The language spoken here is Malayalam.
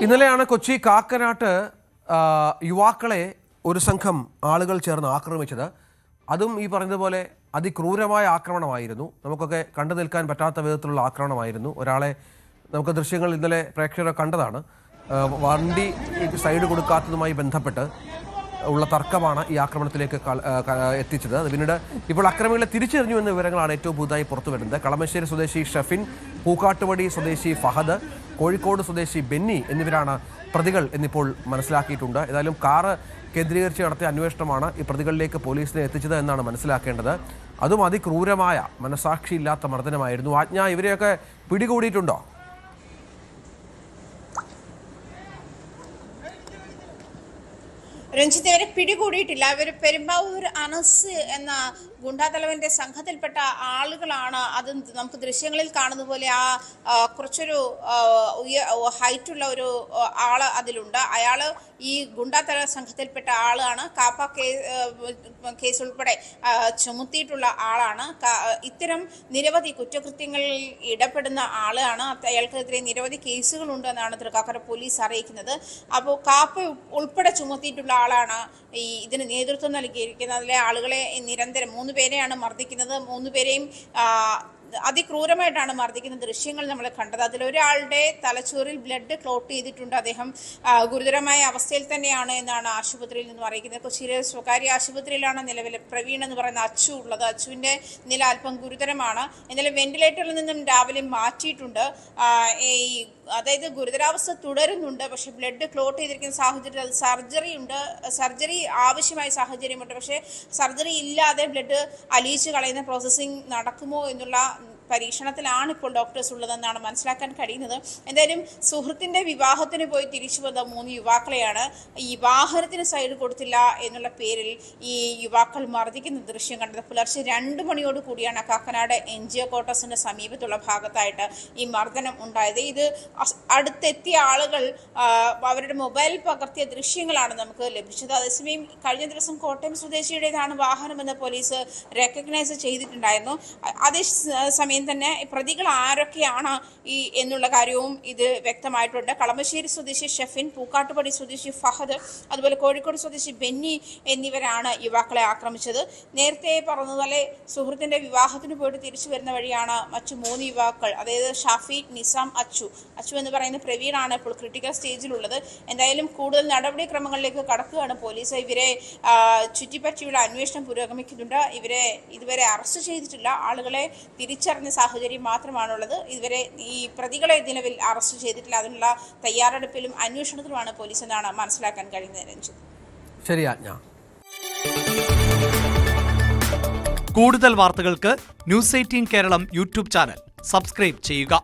ഇന്നലെയാണ് കൊച്ചി കാക്കനാട്ട് യുവാക്കളെ ഒരു സംഘം ആളുകൾ ചേർന്ന് ആക്രമിച്ചത്. അതും ഈ പറഞ്ഞതുപോലെ അതിക്രൂരമായ ആക്രമണമായിരുന്നു. നമുക്കൊക്കെ കണ്ടു നിൽക്കാൻ പറ്റാത്ത വിധത്തിലുള്ള ആക്രമണമായിരുന്നു. ഒരാളെ നമുക്ക് ദൃശ്യങ്ങൾ ഇന്നലെ പ്രേക്ഷകരെ കണ്ടതാണ്. വണ്ടി സൈഡ് കൊടുക്കാത്തതുമായി ബന്ധപ്പെട്ട് ഉള്ള തർക്കമാണ് ഈ ആക്രമണത്തിലേക്ക് എത്തിച്ചത്. പിന്നീട് ഇപ്പോൾ അക്രമികളെ തിരിച്ചറിഞ്ഞു എന്ന വിവരങ്ങളാണ് ഏറ്റവും പുതുതായി പുറത്തു വരുന്നത്. കളമശ്ശേരി സ്വദേശി ഷെഫിൻ, പൂക്കാട്ടുപടി സ്വദേശി ഫഹദ്, കോഴിക്കോട് സ്വദേശി ബെന്നി എന്നിവരാണ് പ്രതികൾ എന്നിപ്പോൾ മനസ്സിലാക്കിയിട്ടുണ്ട്. ഏതായാലും കാറ് കേന്ദ്രീകരിച്ച് നടത്തിയ അന്വേഷണമാണ് ഈ പ്രതികളിലേക്ക് പോലീസിനെ എത്തിച്ചത് എന്നാണ് മനസ്സിലാക്കേണ്ടത്. അതും അതിക്രൂരമായ മനസാക്ഷിയില്ലാത്ത മർദ്ദനമായിരുന്നു. ആജ്ഞ, ഇവരെയൊക്കെ പിടികൂടിയിട്ടുണ്ടോ? രഞ്ജിത്ത്, ഇവരെ പിടികൂടിയിട്ടില്ല. ഇവർ പെരുമ്പാവൂർ അനസ് എന്ന ഗുണ്ടാതലവന്റെ സംഘത്തിൽപ്പെട്ട ആളുകളാണ്. അത് നമുക്ക് ദൃശ്യങ്ങളിൽ കാണുന്ന പോലെ കുറച്ചൊരു ഹൈറ്റുള്ള ഒരു ആള് അതിലുണ്ട്. അയാള് ഈ ഗുണ്ടാതല സംഘത്തിൽപ്പെട്ട ആളാണ്. കാപ്പ കേസ് ഉൾപ്പെടെ ചുമത്തിയിട്ടുള്ള ആളാണ്. ഇത്തരം നിരവധി കുറ്റകൃത്യങ്ങളിൽ ഇടപെടുന്ന ആളാണ്. അയാൾക്കെതിരെ നിരവധി കേസുകളുണ്ടെന്നാണ് തൃക്കാക്കര പോലീസ് അറിയിക്കുന്നത്. അപ്പോൾ കാപ്പ ഉൾപ്പെടെ ചുമത്തിയിട്ടുള്ള ആളാണ് ഇതിന് നേതൃത്വം നൽകിയിരിക്കുന്നത്. അതിലെ ആളുകളെ നിരന്തരം 3 പേരെയാണ് മർദ്ദിക്കുന്നത്. 3 പേരെയും അതിക്രൂരമായിട്ടാണ് മർദ്ദിക്കുന്ന ദൃശ്യങ്ങൾ നമ്മൾ കണ്ടത്. അതിലൊരാളുടെ തലച്ചോറിൽ ബ്ലഡ് ക്ലോട്ട് ചെയ്തിട്ടുണ്ട്. അദ്ദേഹം ഗുരുതരമായ അവസ്ഥയിൽ തന്നെയാണ് എന്നാണ് ആശുപത്രിയിൽ നിന്നും അറിയിക്കുന്നത്. കൊച്ചിയിലെ സ്വകാര്യ ആശുപത്രിയിലാണ് നിലവിൽ പ്രവീൺ എന്ന് പറയുന്ന അച്ചു ഉള്ളത്. അച്ചുവിൻ്റെ നില അല്പം ഗുരുതരമാണ്. എന്നാലും വെന്റിലേറ്ററിൽ നിന്നും രാവിലെ മാറ്റിയിട്ടുണ്ട്. അതായത് ഗുരുതരാവസ്ഥ തുടരുന്നുണ്ട്. പക്ഷേ ബ്ലഡ് ക്ലോട്ട് ചെയ്തിരിക്കുന്ന സാഹചര്യത്തിൽ അത് സർജറി ആവശ്യമായ സാഹചര്യമുണ്ട്. പക്ഷേ സർജറി ഇല്ലാതെ ബ്ലഡ് അലിയിച്ച് കളയുന്ന പ്രോസസ്സിംഗ് നടക്കുമോ എന്നുള്ള പരീക്ഷണത്തിലാണ് ഇപ്പോൾ ഡോക്ടേഴ്സ് ഉള്ളതെന്നാണ് മനസ്സിലാക്കാൻ കഴിയുന്നത്. എന്തായാലും സുഹൃത്തിൻ്റെ വിവാഹത്തിന് പോയി തിരിച്ചു വന്ന 3 യുവാക്കളെയാണ് ഈ വാഹനത്തിന് സൈഡ് കൊടുത്തില്ല എന്നുള്ള പേരിൽ ഈ യുവാക്കൾ മർദ്ദിക്കുന്ന ദൃശ്യം കണ്ടത്. പുലർച്ചെ 2 മണിയോട് കൂടിയാണ് കാക്കനാട് NGO ക്വാർട്ടേഴ്സിൻ്റെ സമീപത്തുള്ള ഭാഗത്തായിട്ട് ഈ മർദ്ദനം ഉണ്ടായത്. ഇത് അടുത്തെത്തിയ ആളുകൾ അവരുടെ മൊബൈലിൽ പകർത്തിയ ദൃശ്യങ്ങളാണ് നമുക്ക് ലഭിച്ചത്. അതേസമയം കഴിഞ്ഞ ദിവസം കോട്ടയം സ്വദേശിയുടേതാണ് വാഹനമെന്ന് പോലീസ് റെക്കഗ്നൈസ് ചെയ്തിട്ടുണ്ടായിരുന്നു. അതേ സമയം തന്നെ പ്രതികൾ ആരൊക്കെയാണ് എന്നുള്ള കാര്യവും ഇത് വ്യക്തമായിട്ടുണ്ട്. കളമശ്ശേരി സ്വദേശി ഷെഫിൻ, പൂക്കാട്ടുപടി സ്വദേശി ഫഹദ്, അതുപോലെ കോഴിക്കോട് സ്വദേശി ബെന്നി എന്നിവരാണ് യുവാക്കളെ ആക്രമിച്ചത്. നേരത്തെ പറഞ്ഞതുപോലെ സുഹൃത്തിന്റെ വിവാഹത്തിന് പോയിട്ട് തിരിച്ചു വരുന്ന വഴിയാണ് മറ്റു 3 യുവാക്കൾ, അതായത് ഷാഫി, നിസാം, അച്ചു എന്ന് പറയുന്ന പ്രവീണാണ് ഇപ്പോൾ ക്രിട്ടിക്കൽ സ്റ്റേജിലുള്ളത്. എന്തായാലും കൂടുതൽ നടപടിക്രമങ്ങളിലേക്ക് കടക്കുകയാണ് പോലീസ്. ഇവരെ ചുറ്റിപ്പറ്റിയുള്ള അന്വേഷണം പുരോഗമിക്കുന്നുണ്ട്. ഇവരെ ഇതുവരെ അറസ്റ്റ് ചെയ്തിട്ടില്ല. ആളുകളെ തിരിച്ചറിഞ്ഞ സാഹചര്യം മാത്രമാണുള്ളത്. ഇതുവരെ ഈ പ്രതികളെ നിലവിൽ അറസ്റ്റ് ചെയ്തിട്ടില്ല. അതിനുള്ള തയ്യാറെടുപ്പിലും അന്വേഷണത്തിലുമാണ് പോലീസ് എന്നാണ് മനസ്സിലാക്കാൻ കഴിയുന്നത്. രഞ്ജിത്ത്, ശരി ആജ്ഞ. കൂടുതൽ വാർത്തകൾക്ക് news 18 Keralam YouTube channel subscribe ചെയ്യുക.